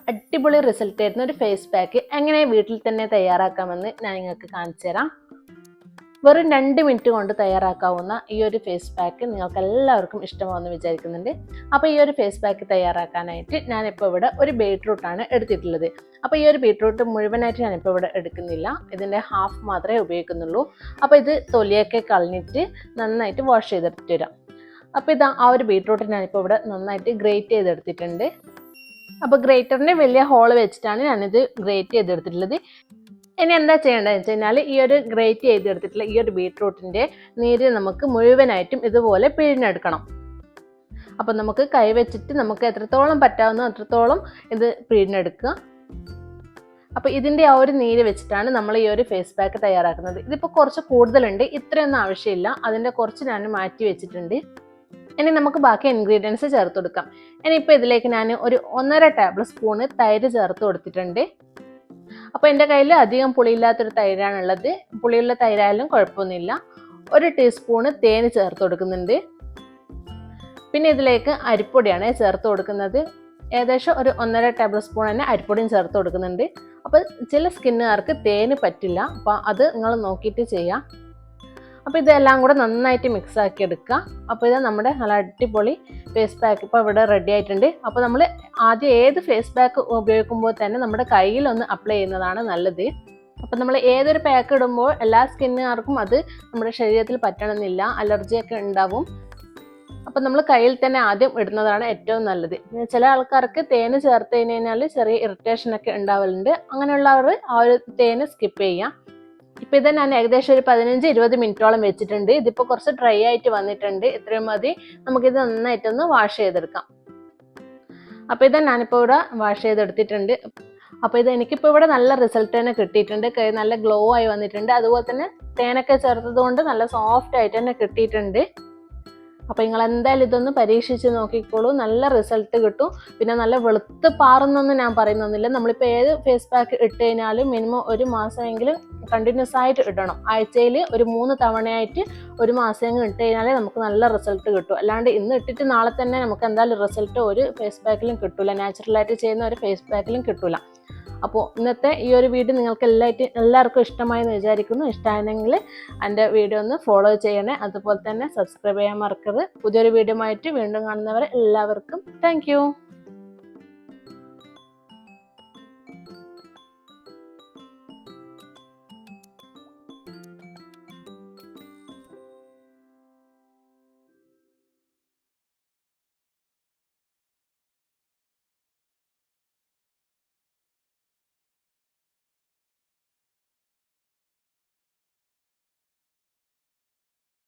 അടിപൊളി റിസൾട്ട് ആയിരുന്ന ഒരു ഫേസ് പാക്ക് എങ്ങനെ വീട്ടിൽ തന്നെ തയ്യാറാക്കാമെന്ന് ഞാൻ നിങ്ങൾക്ക് കാണിച്ചു തരാം. വെറും 2 മിനിറ്റ് കൊണ്ട് തയ്യാറാക്കാവുന്ന ഈ ഒരു ഫേസ് പാക്ക് നിങ്ങൾക്ക് എല്ലാവർക്കും ഇഷ്ടമാവുമെന്ന് വിചാരിക്കുന്നുണ്ട്. അപ്പോൾ ഈ ഒരു ഫേസ് പാക്ക് തയ്യാറാക്കാനായിട്ട് ഞാനിപ്പോൾ ഇവിടെ ഒരു ബീട്രൂട്ടാണ് എടുത്തിട്ടുള്ളത്. അപ്പോൾ ഈ ഒരു ബീട്രൂട്ട് മുഴുവനായിട്ട് ഞാനിപ്പോൾ ഇവിടെ എടുക്കുന്നില്ല, ഇതിൻ്റെ ഹാഫ് മാത്രമേ ഉപയോഗിക്കുന്നുള്ളൂ. അപ്പോൾ ഇത് തൊലിയൊക്കെ കളഞ്ഞിട്ട് നന്നായിട്ട് വാഷ് ചെയ്തെടുത്തിട്ട് വരാം. അപ്പോൾ ഇതാ ആ ഒരു ബീട്രൂട്ട് ഞാനിപ്പോൾ ഇവിടെ നന്നായിട്ട് ഗ്രേറ്റ് ചെയ്തെടുത്തിട്ടുണ്ട്. അപ്പോൾ ഗ്രേറ്ററിന് വലിയ ഹോൾ വെച്ചിട്ടാണ് ഞാനിത് ഗ്രേറ്റ് ചെയ്തെടുത്തിട്ടുള്ളത്. ഇനി എന്താ ചെയ്യേണ്ടതെന്ന് വെച്ച് കഴിഞ്ഞാൽ ഈ ഒരു ഗ്രേറ്റ് ചെയ്തെടുത്തിട്ടുള്ള ഈ ഒരു ബീട്രൂട്ടിൻ്റെ നീര് നമുക്ക് മുഴുവനായിട്ടും ഇതുപോലെ പിഴിഞ്ഞെടുക്കണം. അപ്പം നമുക്ക് കൈ വെച്ചിട്ട് നമുക്ക് എത്രത്തോളം പറ്റാവുന്നോ അത്രത്തോളം ഇത് പിഴിഞ്ഞെടുക്കുക. അപ്പോൾ ഇതിൻ്റെ ആ ഒരു നീര് വെച്ചിട്ടാണ് നമ്മൾ ഈ ഒരു ഫേസ് പാക്ക് തയ്യാറാക്കുന്നത്. ഇതിപ്പോൾ കുറച്ച് കൂടുതലുണ്ട്, ഇത്രയൊന്നും ആവശ്യമില്ല, അതിൻ്റെ കുറച്ച് ഞാൻ മാറ്റി വെച്ചിട്ടുണ്ട്. ഇനി നമുക്ക് ബാക്കി ഇൻഗ്രീഡിയൻസ് ചേർത്ത് കൊടുക്കാം. ഇനിയിപ്പോൾ ഇതിലേക്ക് ഞാൻ ഒരു 1.5 ടേബിൾ സ്പൂണ് തൈര് ചേർത്ത് കൊടുത്തിട്ടുണ്ട്. അപ്പോൾ എൻ്റെ കയ്യിൽ അധികം പുളിയില്ലാത്തൊരു തൈരാണുള്ളത്, പുളിയുള്ള തൈരായാലും കുഴപ്പമൊന്നുമില്ല. 1 ടീസ്പൂണ് തേന് ചേർത്ത് കൊടുക്കുന്നുണ്ട്. പിന്നെ ഇതിലേക്ക് അരിപ്പൊടിയാണ് ചേർത്ത് കൊടുക്കുന്നത്. ഏകദേശം ഒരു 1.5 ടേബിൾ സ്പൂൺ തന്നെ അരിപ്പൊടിയും ചേർത്ത് കൊടുക്കുന്നുണ്ട്. അപ്പോൾ ചില സ്കിന്നുകാർക്ക് തേന് പറ്റില്ല, അപ്പോൾ അത് നിങ്ങൾ നോക്കിയിട്ട് ചെയ്യാം. അപ്പോൾ ഇതെല്ലാം കൂടെ നന്നായിട്ട് മിക്സ് ആക്കി എടുക്കുക. അപ്പോൾ ഇത് നമ്മുടെ നല്ല അടിപൊളി ഫേസ് പാക്ക് ഇപ്പോൾ ഇവിടെ റെഡി ആയിട്ടുണ്ട്. അപ്പോൾ നമ്മൾ ആദ്യം ഏത് ഫേസ് പാക്ക് ഉപയോഗിക്കുമ്പോൾ തന്നെ നമ്മുടെ കയ്യിലൊന്ന് അപ്ലൈ ചെയ്യുന്നതാണ് നല്ലത്. അപ്പോൾ നമ്മൾ ഏതൊരു പാക്ക് ഇടുമ്പോൾ എല്ലാ സ്കിന്നുകാർക്കും അത് നമ്മുടെ ശരീരത്തിൽ പറ്റണമെന്നില്ല, അലർജിയൊക്കെ ഉണ്ടാവും. അപ്പോൾ നമ്മൾ കയ്യിൽ തന്നെ ആദ്യം ഇടുന്നതാണ് ഏറ്റവും നല്ലത്. ചില ആൾക്കാർക്ക് തേന് ചേർത്ത് കഴിഞ്ഞാൽ ചെറിയ ഇറിറ്റേഷനൊക്കെ ഉണ്ടാവലുണ്ട്, അങ്ങനെയുള്ളവർ ആ ഒരു തേന് സ്കിപ്പ് ചെയ്യാം. ഇപ്പോൾ ഇത് ഞാൻ ഏകദേശം ഒരു 15-20 മിനിറ്റോളം വെച്ചിട്ടുണ്ട്. ഇതിപ്പോൾ കുറച്ച് ഡ്രൈ ആയിട്ട് വന്നിട്ടുണ്ട്, ഇത്രയും മതി. നമുക്കിത് നന്നായിട്ടൊന്ന് വാഷ് ചെയ്തെടുക്കാം. അപ്പോൾ ഇത് ഞാനിപ്പോൾ ഇവിടെ വാഷ് ചെയ്തെടുത്തിട്ടുണ്ട്. അപ്പോൾ ഇത് എനിക്കിപ്പോൾ ഇവിടെ നല്ല റിസൾട്ട് തന്നെ കിട്ടിയിട്ടുണ്ട്, കൈ നല്ല ഗ്ലോ ആയി വന്നിട്ടുണ്ട്. അതുപോലെ തന്നെ തേനൊക്കെ ചേർത്തത് കൊണ്ട് നല്ല സോഫ്റ്റ് ആയിട്ട് തന്നെ കിട്ടിയിട്ടുണ്ട്. അപ്പോൾ നിങ്ങൾ എന്തായാലും ഇതൊന്ന് പരീക്ഷിച്ച് നോക്കിക്കോളൂ, നല്ല റിസൾട്ട് കിട്ടും. പിന്നെ നല്ല വെളുത്ത് പാറുന്നൊന്നും ഞാൻ പറയുന്നൊന്നുമില്ല. നമ്മളിപ്പോൾ ഏത് ഫേസ് പാക്ക് ഇട്ട് കഴിഞ്ഞാലും മിനിമം 1 മാസമെങ്കിലും കണ്ടിന്യൂസ് ആയിട്ട് ഇടണം. ആഴ്ചയിൽ ഒരു 3 തവണയായിട്ട് 1 മാസമെങ്കിലും ഇട്ട് കഴിഞ്ഞാൽ നമുക്ക് നല്ല റിസൾട്ട് കിട്ടും. അല്ലാണ്ട് ഇന്ന് ഇട്ടിട്ട് നാളെ തന്നെ നമുക്ക് എന്തായാലും റിസൾട്ട് ഒരു ഫേസ് പാക്കിലും കിട്ടില്ല, നാച്ചുറലായിട്ട് ചെയ്യുന്ന ഒരു ഫേസ് പാക്കിലും കിട്ടില്ല. അപ്പോൾ ഇന്നത്തെ ഈ ഒരു വീഡിയോ നിങ്ങൾക്ക് എല്ലാവർക്കും ഇഷ്ടമായി എന്ന് വിചാരിക്കുന്നു. ഇഷ്ടമായെങ്കിൽ എൻ്റെ വീഡിയോ ഒന്ന് ഫോളോ ചെയ്യണേ, അതുപോലെ തന്നെ സബ്സ്ക്രൈബ് ചെയ്യാൻ മറക്കരുത്. പുതിയൊരു വീഡിയോ ആയിട്ട് വീണ്ടും കാണുന്നവരെ എല്ലാവർക്കും താങ്ക്